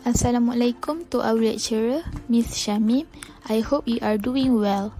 Assalamualaikum to our lecturer, Ms. Shamim. I hope you are doing well.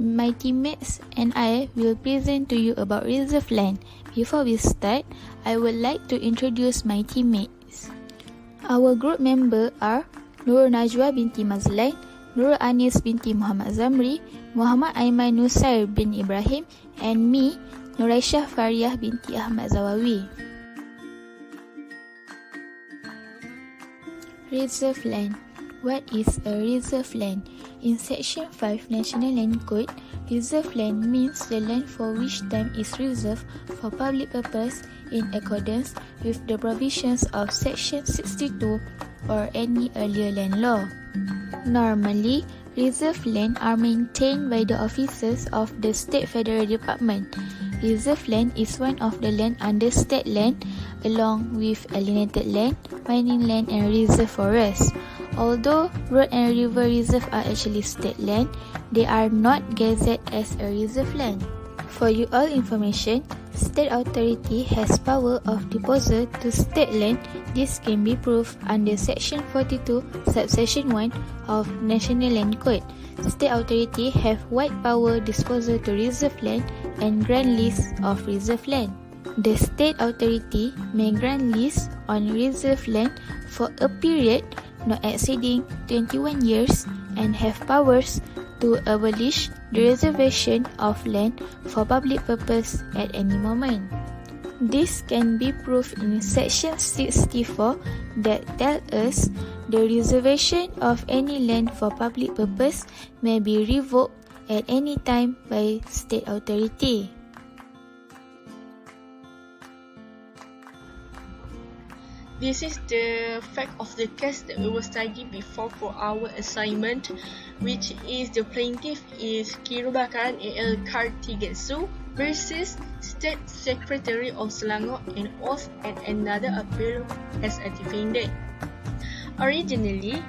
My teammates and I will present to you about reserve land. Before we start, I would like to introduce my teammates. Our group members are Nur Najwa binti Mazlan, Nur Anis binti Muhammad Zamri, Muhammad Aiman Nusair bin Ibrahim, and me, Nuraishah Fariah binti Ahmad Zawawi. Reserve land. What is a reserve land? In Section 5 National Land Code, reserve land means the land for which time is reserved for public purpose in accordance with the provisions of Section 62 or any earlier land law. Normally, reserve land are maintained by the officers of the State Federal Department. Reserve land is one of the land under state land along with alienated land, mining land and reserve forest. Although road and river reserve are actually state land, they are not gazetted as a reserve land. For you all information, state authority has power of disposal to state land. This can be proved under Section 42, Subsection 1 of National Land Code. State authority have wide power disposal to reserve land and grant list of reserve land. The state authority may grant list on reserve land for a period not exceeding 21 years and have powers to abolish the reservation of land for public purpose at any moment. This can be proved in Section 64 that tells us the reservation of any land for public purpose may be revoked at any time by state authority. This is the fact of the case that we will study before for our assignment, which is the plaintiff is Kirubakaran A.L. Kartigetsu versus State Secretary of Selangor and oath and another appeal as a defendant. Originally,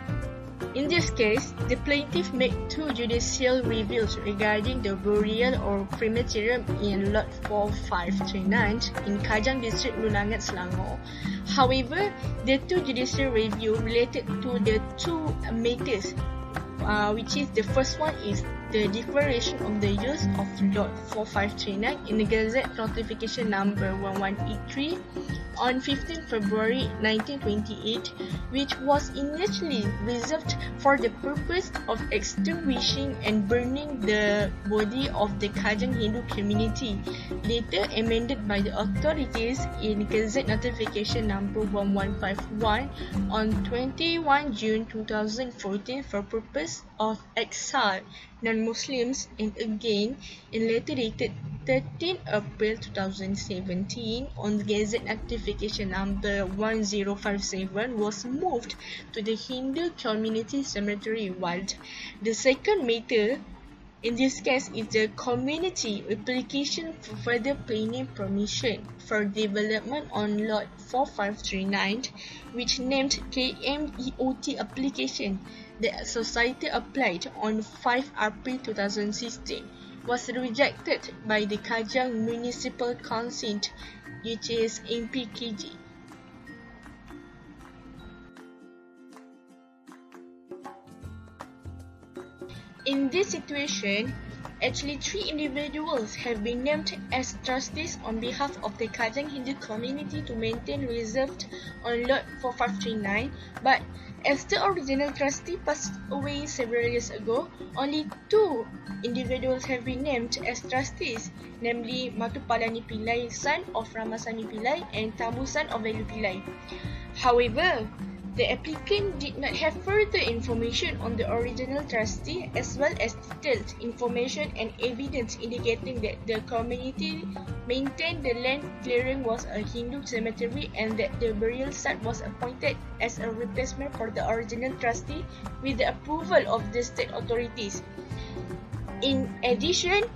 in this case, the plaintiff made two judicial reviews regarding the burial or crematorium in Lot 4539 in Kajang District, Lunangan, Selangor. However, the two judicial reviews related to the two matters, which is the first one is the declaration of the use of Lot 4539 in the Gazette Notification Number 1183 on 15 February 1928, which was initially reserved for the purpose of extinguishing and burning the body of the Kajang Hindu community, later amended by the authorities in Gazette Notification Number 1151 on 21 June 2014 for purpose of exile non-Muslims, and again in letter dated 13 April 2017 on Gazette Notification Number 1057 was moved to the Hindu Community Cemetery, while the second matter in this case is the community application for further planning permission for development on Lot 4539, which named KMEOT application that society applied on 5 April 2016 was rejected by the Kajang Municipal Council, which is MPKG. In this situation, actually 3 individuals have been named as trustees on behalf of the Kajang Hindu community to maintain reserved on Lot 4539, but as the original trustee passed away several years ago, only 2 individuals have been named as trustees, namely Matupalani Pillai, son of Ramasamy Pillai, and Tambu, son of Velu Pillai. However, the applicant did not have further information on the original trustee as well as detailed information and evidence indicating that the community maintained the land clearing was a Hindu cemetery and that the burial site was appointed as a replacement for the original trustee with the approval of the state authorities. In addition,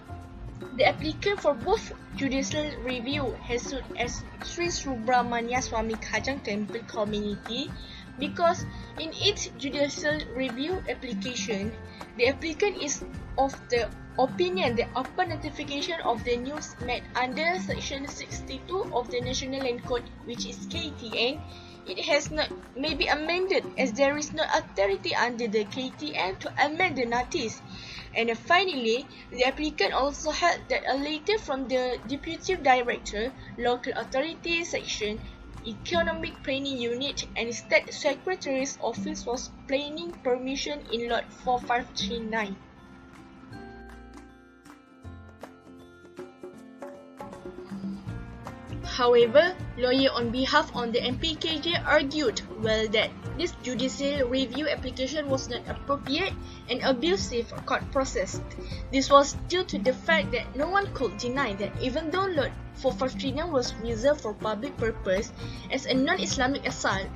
the applicant for both judicial review has sued as Sri Subramania Swami Kajang Temple Community because in its judicial review application, the applicant is of the opinion that upon notification of the news made under Section 62 of the National Land Code, which is KTN, it has not may be amended as there is no authority under the KTN to amend the notice. And finally, the applicant also held that a letter from the Deputy Director, Local Authority Section, Economic Planning Unit and State Secretary's Office was planning permission in Lot 4539. However, lawyer on behalf of the MPKJ argued that this judicial review application was not appropriate and abusive court process. This was due to the fact that no one could deny that even though Lot 4539 was reserved for public purpose as a non-Islamic asal,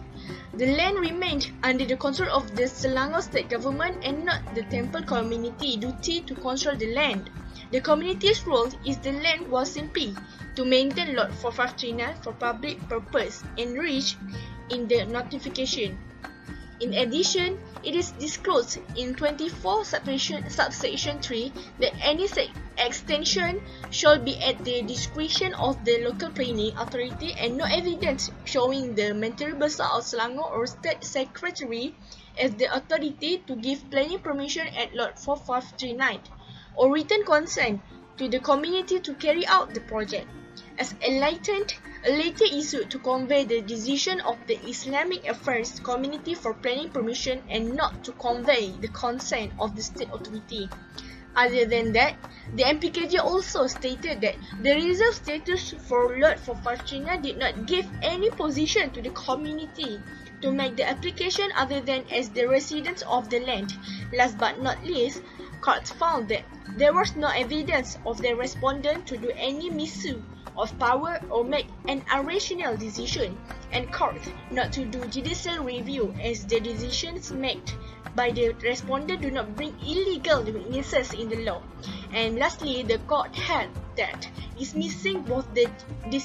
the land remained under the control of the Selangor state government and not the temple community duty to control the land. The community's role is the land was simply to maintain Lot 4539 for public purpose enriched in the notification. In addition, it is disclosed in 24 subsection 3 that any extension shall be at the discretion of the local planning authority and no evidence showing the Menteri Besar of Selangor or State Secretary as the authority to give planning permission at Lot 4539 or written consent to the community to carry out the project. As enlightened, a letter issued to convey the decision of the Islamic Affairs Committee for planning permission and not to convey the consent of the state authority. Other than that, the MPKJ also stated that the reserve status for Lot 4539 did not give any position to the community to make the application other than as the residents of the land. Last but not least, court found that there was no evidence of the respondent to do any misuse of power or make an irrational decision, and court not to do judicial review as the decisions made by the respondent do not bring illegal witnesses in the law. And lastly, the court held that this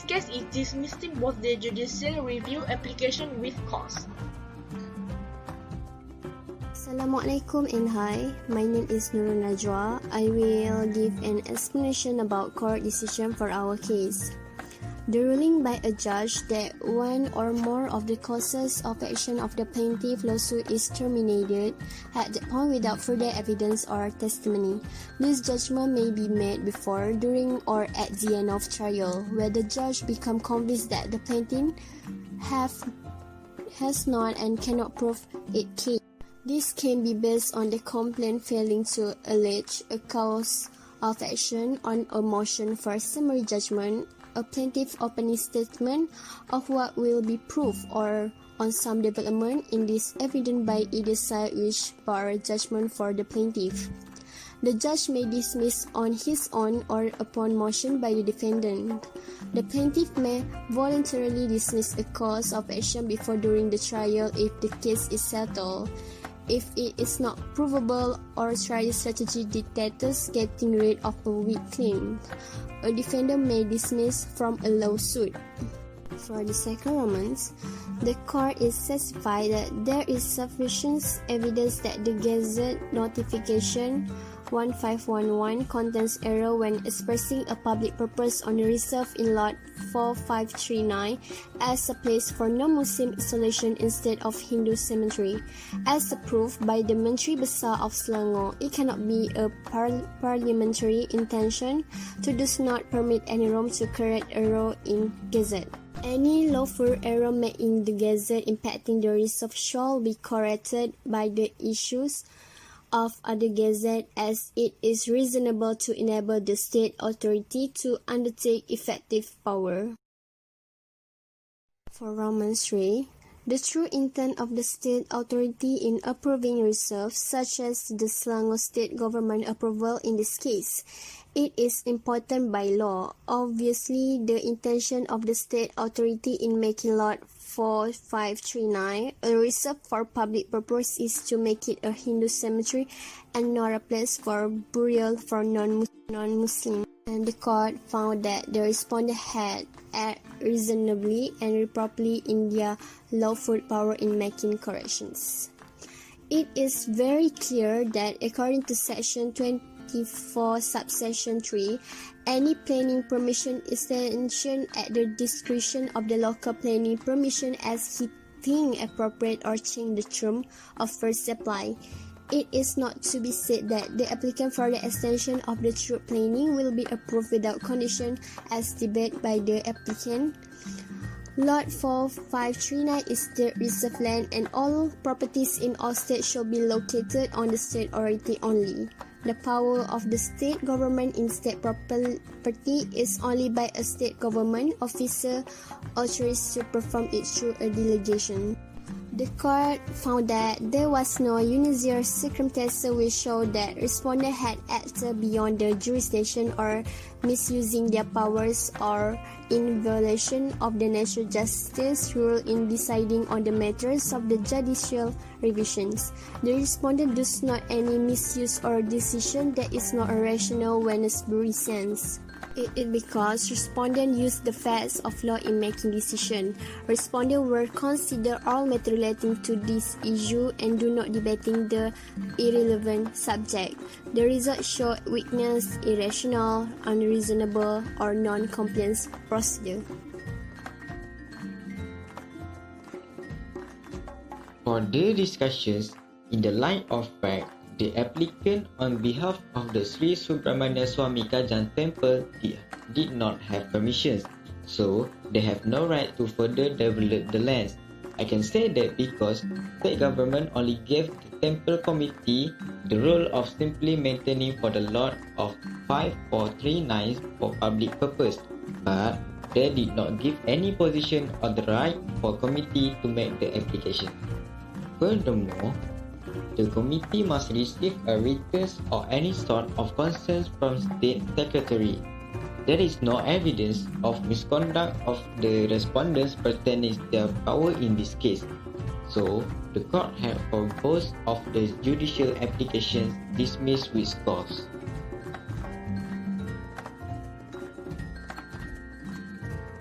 case is dismissing both the judicial review application with cause. Assalamualaikum and hi, my name is Nurul Najwa. I will give an explanation about court decision for our case. The ruling by a judge that one or more of the causes of action of the plaintiff lawsuit is terminated at that point without further evidence or testimony. This judgment may be made before, during, or at the end of trial, where the judge become convinced that the plaintiff has not and cannot prove it case. This can be based on the complaint failing to allege a cause of action, on a motion for summary judgment, a plaintiff opening statement of what will be proved, or on some development in this evidence by either side which bar judgment for the plaintiff. The judge may dismiss on his own or upon motion by the defendant. The plaintiff may voluntarily dismiss a cause of action before during the trial if the case is settled. If it is not provable or trial strategy dictates getting rid of a weak claim, a defendant may dismiss from a lawsuit. For the second Romans, the court is satisfied that there is sufficient evidence that the Gazette notification 1511 contains error when expressing a public purpose on the reserve in Lot 4539 as a place for non-Muslim installation instead of Hindu cemetery. As approved by the Menteri Besar of Selangor, it cannot be a parliamentary intention to do not permit any room to correct error in Gazette. Any lawful error made in the Gazette impacting the reserve shall be corrected by the issues of other Gazette as it is reasonable to enable the state authority to undertake effective power. For Romans 3, the true intent of the state authority in approving reserves, such as the Selangor state government approval in this case, it is important by law. Obviously, the intention of the state authority in making Lot 4539 a reserve for public purpose is to make it a Hindu cemetery and not a place for burial for non-Muslim. And the court found that the respondent had acted reasonably and properly in their lawful power in making corrections. It is very clear that according to Section 24 subsection 3, any planning permission extension at the discretion of the local planning permission as he think appropriate or change the term of first apply. It is not to be said that the applicant for the extension of the troop planning will be approved without condition as debated by the applicant. Lot 4539 is state reserve land and all properties in all states shall be located on the state authority only. The power of the state government in state property is only by a state government officer authorized to perform it through a delegation. The court found that there was no unusual circumstance which showed that respondent had acted beyond their jurisdiction or misusing their powers or in violation of the natural justice rule in deciding on the matters of the judicial revisions. The respondent does not any misuse or decision that is not rational when it presents. It is because respondent used the facts of law in making decision. Respondent will consider all matter relating to this issue and do not debating the irrelevant subject. The result show weakness, irrational, unreasonable, or non-compliance procedure. For the discussions, in the light of fact, the applicant on behalf of the Sri Subramania Swami Kajang Temple did not have permissions, so they have no right to further develop the lands. I can say that because state government only gave the temple committee the role of simply maintaining for the lot of 5439 for public purpose, but they did not give any position or the right for committee to make the application. Furthermore, the committee must receive a written or any sort of concerns from State Secretary. There is no evidence of misconduct of the respondents pertaining to their power in this case, so the court have for both of the judicial applications dismissed with scores.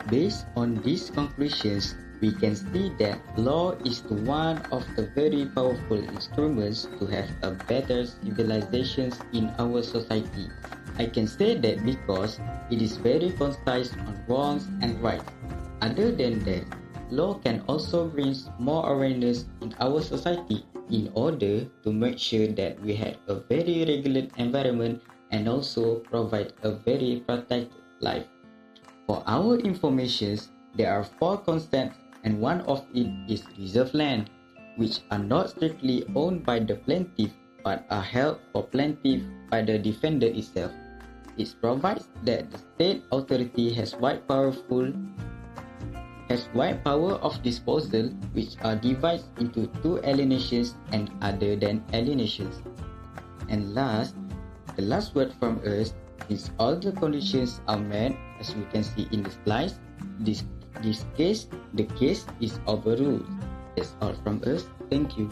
Based on these conclusions, we can see that law is one of the very powerful instruments to have a better civilization in our society. I can say that because it is very concise on wrongs and rights. Other than that, law can also bring more awareness in our society in order to make sure that we have a very regulated environment and also provide a very protected life. For our information, there are 4 concepts and one of it is reserve land, which are not strictly owned by the plaintiff but are held for plaintiff by the defendant itself. It provides that the state authority has wide power of disposal, which are divided into 2 alienations and other than alienations. And last, the last word from us is all the conditions are met as we can see in the slides. The case is overruled. That's all from us. Thank you.